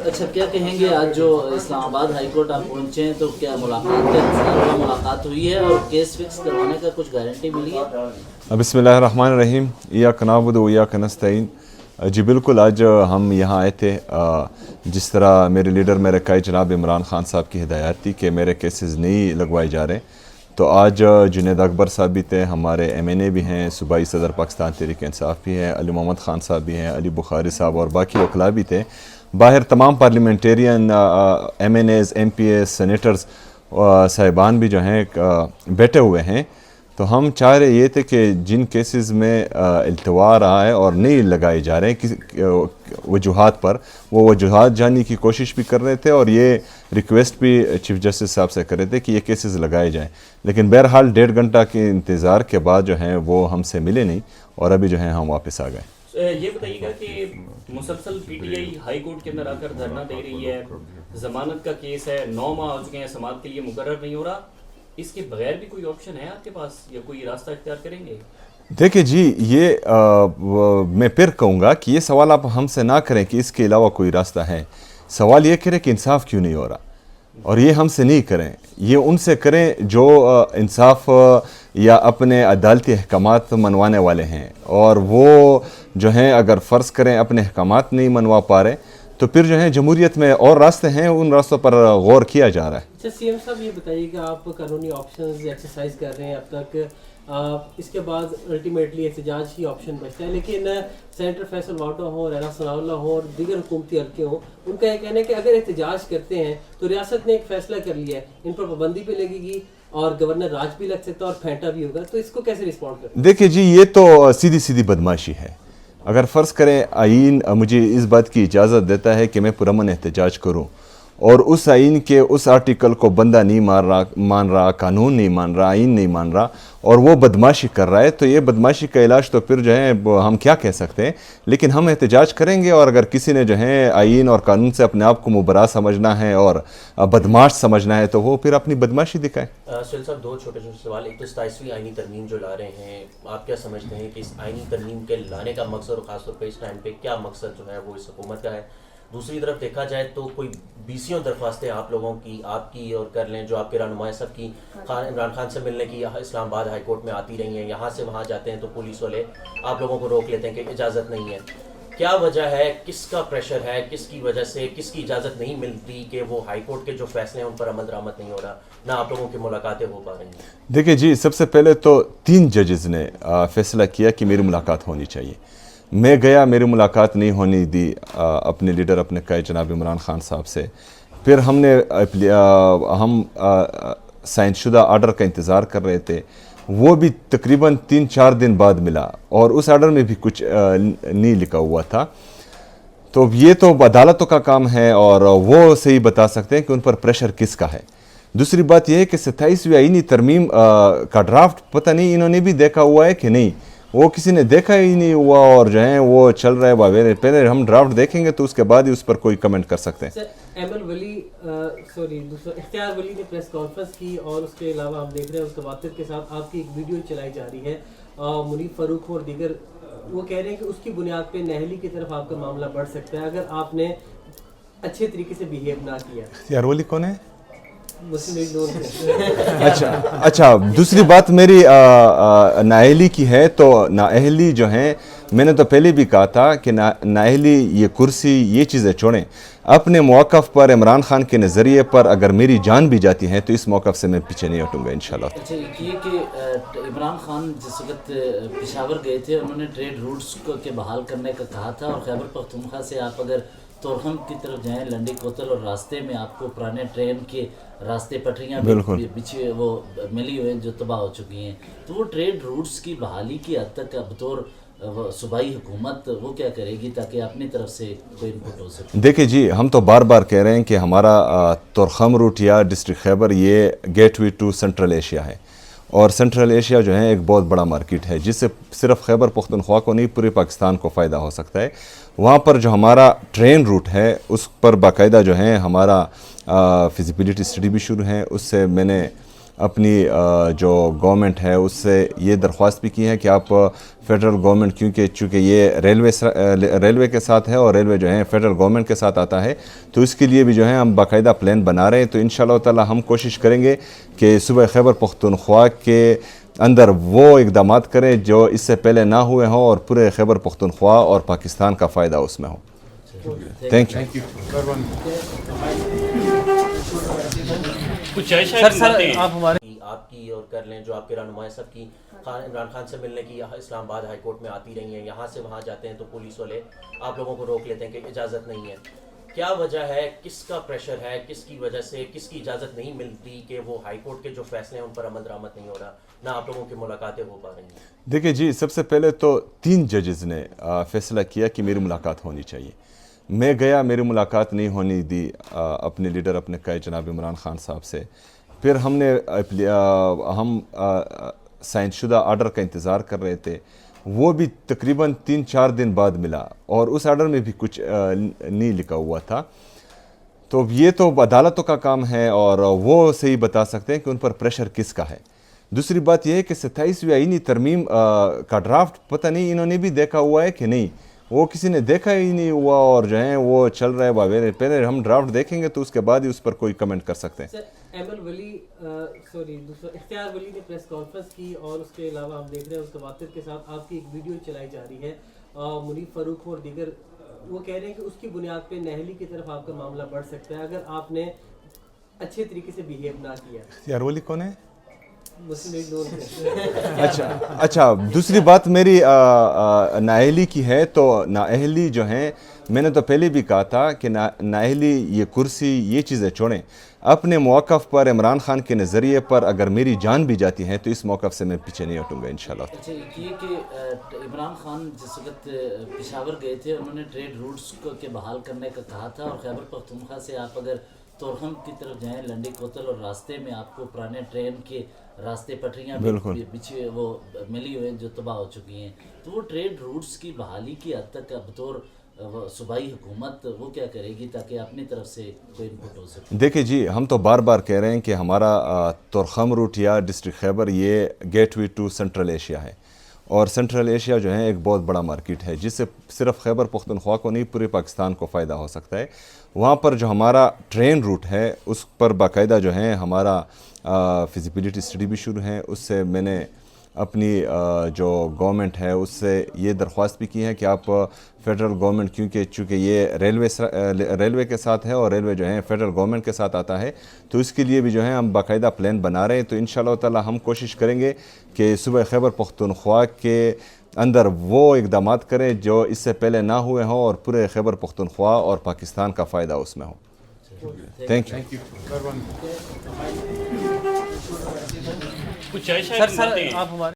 اچھا کیا کہیں گے آج جو اسلام آباد ہائی کورٹ آپ پہنچے ہیں تو کیا ملاقات ہوئی ہے اور کیس فکس کروانے کا کچھ گارنٹی ملی ہے؟ بسم اللہ الرحمن الرحیم، ایاک نعبد و ایاک نستعین۔ جی بالکل، آج ہم یہاں آئے تھے جس طرح میرے لیڈر میرے قائد جناب عمران خان صاحب کی ہدایات تھی کہ میرے کیسز نہیں لگوائے جا رہے، تو آج جنید اکبر صاحب بھی تھے، ہمارے ایم این اے بھی ہیں، صوبائی صدر پاکستان تحریک انصاف بھی ہیں، علی محمد خان صاحب بھی ہیں، علی بخاری صاحب اور باقی وکلاء بھی تھے۔ باہر تمام parliamentarian MNAs MPAs senators صاحبان بھی جو ہیں بیٹھے ہوئے ہیں۔ تو ہم چاہ رہے یہ تھے کہ جن کیسز میں التوا رہا ہے اور نہیں لگائے جا رہے ہیں وجوہات پر، وہ وجوہات جاننے کی کوشش بھی کر رہے تھے اور یہ ریکویسٹ بھی چیف جسٹس صاحب سے کر رہے تھے کہ یہ کیسز لگائے جائیں، لیکن بہرحال 1.5 گھنٹہ کے انتظار کے بعد جو ہیں وہ ہم سے ملے نہیں اور ابھی جو ہیں ہم واپس آ گئے۔ یہ بتائیے گا کہ مسلسل P T I high court کے اندر آ کر دھرنا دے رہی ہے، ضمانت کا کیس ہے، 9 ماہ ہو چکے ہیں، سماعت کے لیے مقرر نہیں ہو رہا، اس کے بغیر بھی کوئی آپشن ہے آپ کے پاس یا کوئی راستہ اختیار کریں گے؟ دیکھیں جی، یہ میں پھر کہوں گا کہ یہ سوال آپ ہم سے نہ کریں کہ اس کے علاوہ کوئی راستہ ہے، سوال یہ کریں کہ انصاف کیوں نہیں ہو رہا، اور یہ ہم سے نہیں کریں، یہ ان سے کریں جو انصاف یا اپنے عدالتی احکامات منوانے والے ہیں، اور وہ جو ہیں اگر فرض کریں اپنے احکامات نہیں منوا پا رہے تو پھر جو ہیں جمہوریت میں اور راستے ہیں، ان راستوں پر غور کیا جا رہا ہے۔ اچھا سی ایم صاحب، یہ بتائیے کہ آپ قانونی آپشنز ایکسرسائز کر رہے ہیں اب تک، اس کے بعد الٹیمیٹلی احتجاج ہی آپشن بچتا ہے، لیکن سینیٹر فیصل واٹو ہوں، رینا ثناء اللہ ہوں اور دیگر حکومتی حلقے ہوں، ان کا یہ کہنا ہے کہ اگر احتجاج کرتے ہیں تو ریاست نے ایک فیصلہ کر لیا ہے، ان پر پابندی پہ لگے گی اور گورنر راج بھی لگ سکتا ہے اور پھینٹا بھی ہوگا، تو اس کو کیسے رسپونڈ کریں؟ دیکھیں جی، یہ تو سیدھی بدماشی ہے۔ اگر فرض کریں آئین مجھے اس بات کی اجازت دیتا ہے کہ میں پرامن احتجاج کروں، اور اس آئین کے اس آرٹیکل کو بندہ نہیں مان رہا، قانون نہیں مان رہا، آئین نہیں مان رہا، اور وہ بدماشی کر رہا ہے، تو یہ بدماشی کا علاج تو پھر جو ہے ہم کیا کہہ سکتے ہیں، لیکن ہم احتجاج کریں گے، اور اگر کسی نے جو ہے آئین اور قانون سے اپنے آپ کو مبرا سمجھنا ہے اور بدماش سمجھنا ہے تو وہ پھر اپنی بدماشی دکھائے۔ سہیل صاحب، 2 چھوٹے سوال۔ ایک تو 27ویں آئینی ترمیم جو لا رہے ہیں، آپ کیا سمجھتے ہیں کہ اس آئینی ترمیم کے لانے کا مقصد، اور خاص طور پہ اس ٹائم پہ کیا مقصد جو ہے وہ اس حکومت کا ہے؟ دوسری طرف دیکھا جائے تو کوئی 20 درخواستیں آپ لوگوں کی، آپ کی اور کر لیں جو آپ کے رہنما سب کی، عمران خان سے ملنے کی اسلام آباد ہائی کورٹ میں آتی رہی ہیں، یہاں سے وہاں جاتے ہیں تو پولیس والے آپ لوگوں کو روک لیتے ہیں کہ اجازت نہیں ہے۔ کیا وجہ ہے، کس کا پریشر ہے، کس کی وجہ سے، کس کی اجازت نہیں ملتی کہ وہ ہائی کورٹ کے جو فیصلے ہیں ان پر عمل درآمد نہیں ہو رہا، نہ آپ لوگوں کی ملاقاتیں ہو پا رہی ہیں؟ دیکھیں جی، سب سے پہلے تو 3 ججز نے فیصلہ کیا کہ میری ملاقات ہونی چاہیے، میں گیا، میری ملاقات نہیں ہونے دی اپنے لیڈر اپنے قائد جناب عمران خان صاحب سے، پھر ہم سائن شدہ آرڈر کا انتظار کر رہے تھے، وہ بھی تقریباً 3-4 دن بعد ملا، اور اس آرڈر میں بھی کچھ نہیں لکھا ہوا تھا، تو یہ تو عدالتوں کا کام ہے اور وہ صحیح بتا سکتے ہیں کہ ان پر پریشر کس کا ہے۔ دوسری بات یہ ہے کہ 27ویں آئینی ترمیم کا ڈرافٹ پتہ نہیں انہوں نے بھی دیکھا ہوا ہے کہ نہیں، وہ کسی نے دیکھا ہی نہیں ہوا، اور جو ہیں وہ چل رہا ہے، پہلے ہم ڈرافٹ دیکھیں گے تو اس کے بعد ہی اس پر کوئی کمنٹ کر سکتے ہیں۔ اختیار ولی نے پریس کانفرنس کی، اور اس کے علاوہ ہم دیکھ رہے ہیں اس متواتر کے ساتھ آپ کی ایک ویڈیو چلائی جا رہی ہے، منیب فاروق اور دیگر وہ کہہ رہے ہیں کہ اس کی بنیاد پہ نہلی کی طرف آپ کا معاملہ بڑھ سکتا ہے اگر آپ نے اچھے طریقے سے بیہیو نہ کیا۔ اختیار ولی کون ہے؟ اچھا، دوسری بات میری نااہلی کی ہے، تو نااہلی جو ہیں، میں نے تو پہلے بھی کہا تھا کہ نااہلی، یہ کرسی، یہ چیزیں چھوڑیں، اپنے موقف پر، عمران خان کے نظریے پر اگر میری جان بھی جاتی ہے تو اس موقف سے میں پیچھے نہیں ہٹوں گا انشاءاللہ۔ اچھا، یہ کہ عمران خان جس وقت پشاور گئے تھے انہوں نے ٹریڈ روٹس کو کے بحال کرنے کا کہا تھا، اور خیبر پختونخوا سے آپ اگر تورخم کی طرف جائیں، لنڈی کوتل، اور راستے میں آپ کو پرانے ٹرین کے راستے پٹریاں پیچھے وہ ملی ہوئے ہیں جو تباہ ہو چکی ہیں، تو وہ ٹریڈ روٹس کی بحالی کی حد تک بطور صوبائی حکومت وہ کیا کرے گی تاکہ اپنی طرف سے کوئی انپٹ ہو سکے؟ دیکھیں جی، ہم تو بار بار کہہ رہے ہیں کہ ہمارا تورخم روٹ یا ڈسٹرکٹ خیبر یہ gateway to central Asia ہے، اور سینٹرل ایشیا جو ہے ایک بہت بڑا مارکیٹ ہے جس سے صرف خیبر پختونخوا کو نہیں پورے پاکستان کو فائدہ ہو سکتا ہے۔ وہاں پر جو ہمارا ٹرین روٹ ہے اس پر باقاعدہ جو ہے ہمارا فیزیبلٹی اسٹڈی بھی شروع ہے، اس سے میں نے اپنی جو گورنمنٹ ہے اس سے یہ درخواست بھی کی ہے کہ آپ فیڈرل گورنمنٹ چونکہ یہ ریلوے کے ساتھ ہے اور ریلوے جو ہے فیڈرل گورنمنٹ کے ساتھ آتا ہے، تو اس کے لیے بھی جو ہے ہم باقاعدہ پلان بنا رہے ہیں. تو انشاءاللہ تعالی ہم کوشش کریں گے کہ صوبہ خیبر پختونخوا کے اندر وہ اقدامات کریں جو اس سے پہلے نہ ہوئے ہوں اور پورے خیبر پختونخوا اور پاکستان کا فائدہ اس میں ہو. Thank you. کچھ باتیں آپ ہمارے آپ کی اور کر لیں جو آپ کے رہنما سب کی عمران خان سے ملنے کی اسلام آباد ہائی کورٹ میں آتی رہی ہیں، یہاں سے وہاں جاتے ہیں تو پولیس والے آپ لوگوں کو روک لیتے ہیں کہ اجازت نہیں ہے. کیا وجہ ہے، کس کا پریشر ہے، کس کی وجہ سے، کس کی اجازت نہیں ملتی کہ وہ ہائی کورٹ کے جو فیصلے ہیں ان پر عمل درآمد نہیں ہو رہا، نہ آپ لوگوں کی ملاقاتیں ہو پا رہی ہیں؟ دیکھیں جی، سب سے پہلے تو 3 ججز نے فیصلہ کیا کہ میری ملاقات ہونی چاہیے. میں گیا، میری ملاقات نہیں ہونے دی اپنے لیڈر اپنے قائد جناب عمران خان صاحب سے. پھر ہم سائن شدہ آرڈر کا انتظار کر رہے تھے، وہ بھی تقریباً 3-4 دن بعد ملا اور اس آرڈر میں بھی کچھ نہیں لکھا ہوا تھا. تو یہ تو عدالتوں کا کام ہے اور وہ صحیح بتا سکتے ہیں کہ ان پر پریشر کس کا ہے. دوسری بات یہ ہے کہ 27ویں آئینی ترمیم کا ڈرافٹ پتہ نہیں انہوں نے بھی دیکھا ہوا ہے کہ نہیں، وہ کسی نے دیکھا ہی نہیں ہوا اور جو ہیں وہ چل رہا ہے باویرے. پہلے ہم ڈرافٹ دیکھیں گے تو اس کے بعد ہی اس پر کوئی کمنٹ کر سکتے ہیں. احمد ولی دوسرا اختیار ولی نے پریس کانفرنس کی اور اس کے علاوہ ہم دیکھ رہے ہیں اس کے واتر کے ساتھ آپ کی ایک ویڈیو چلائی جا رہی ہے، منیف فاروق اور دیگر وہ کہہ رہے ہیں کہ اس کی بنیاد پہ نہلی کی طرف آپ کا معاملہ بڑھ سکتا ہے اگر آپ نے اچھے طریقے سے بیہیو نہ کیا. اختیار ولی کون ہے؟ مسلم لیگ نون سے. اچھا دوسری بات میری نااہلی کی ہے. تو نااہلی جو ہیں، میں نے تو پہلے بھی کہا تھا کہ نااہلی، یہ کرسی، یہ چیزیں چھوڑیں. اپنے موقف پر، عمران خان کے نظریے پر اگر میری جان بھی جاتی ہے تو اس موقف سے میں پیچھے نہیں ہٹوں گا انشاءاللہ. اچھا یہ کہ عمران خان جس وقت پشاور گئے تھے انہوں نے ٹریڈ روٹس کو کے بحال کرنے کا کہا تھا، اور خیبر پختونخوا سے آپ اگر تورخم کی طرف جائیں، لنڈی کوتل، اور راستے میں آپ کو پرانے ٹرین کے راستے پٹریاں پیچھے وہ ملی ہوئے ہیں جو تباہ ہو چکی ہیں، تو وہ ٹریڈ روٹس کی بحالی کی حد تک بطور صوبائی حکومت وہ کیا کرے گی تاکہ اپنی طرف سے کوئی انپٹ ہو سکے؟ دیکھیں جی، ہم تو بار بار کہہ رہے ہیں کہ ہمارا تورخم روٹ یا ڈسٹرکٹ خیبر یہ gateway to central Asia ہے، اور سنٹرل ایشیا جو ہے ایک بہت بڑا مارکیٹ ہے جس سے صرف خیبر پختونخوا کو نہیں پورے پاکستان کو فائدہ ہو سکتا ہے. وہاں پر جو ہمارا ٹرین روٹ ہے اس پر باقاعدہ جو ہے ہمارا فیزیبلٹی اسٹڈی بھی شروع ہے. اس سے میں نے اپنی جو گورنمنٹ ہے اس سے یہ درخواست بھی کی ہے کہ آپ فیڈرل گورنمنٹ چونکہ یہ ریلوے کے ساتھ ہے اور ریلوے جو ہے فیڈرل گورنمنٹ کے ساتھ آتا ہے، تو اس کے لیے بھی جو ہے ہم باقاعدہ پلان بنا رہے ہیں. تو انشاءاللہ تعالی ہم کوشش کریں گے کہ صوبہ خیبر پختونخوا کے اندر وہ اقدامات کریں جو اس سے پہلے نہ ہوئے ہوں اور پورے خیبر پختونخوا اور پاکستان کا فائدہ اس میں ہو. Thank you. کچھ باتیں آپ ہمارے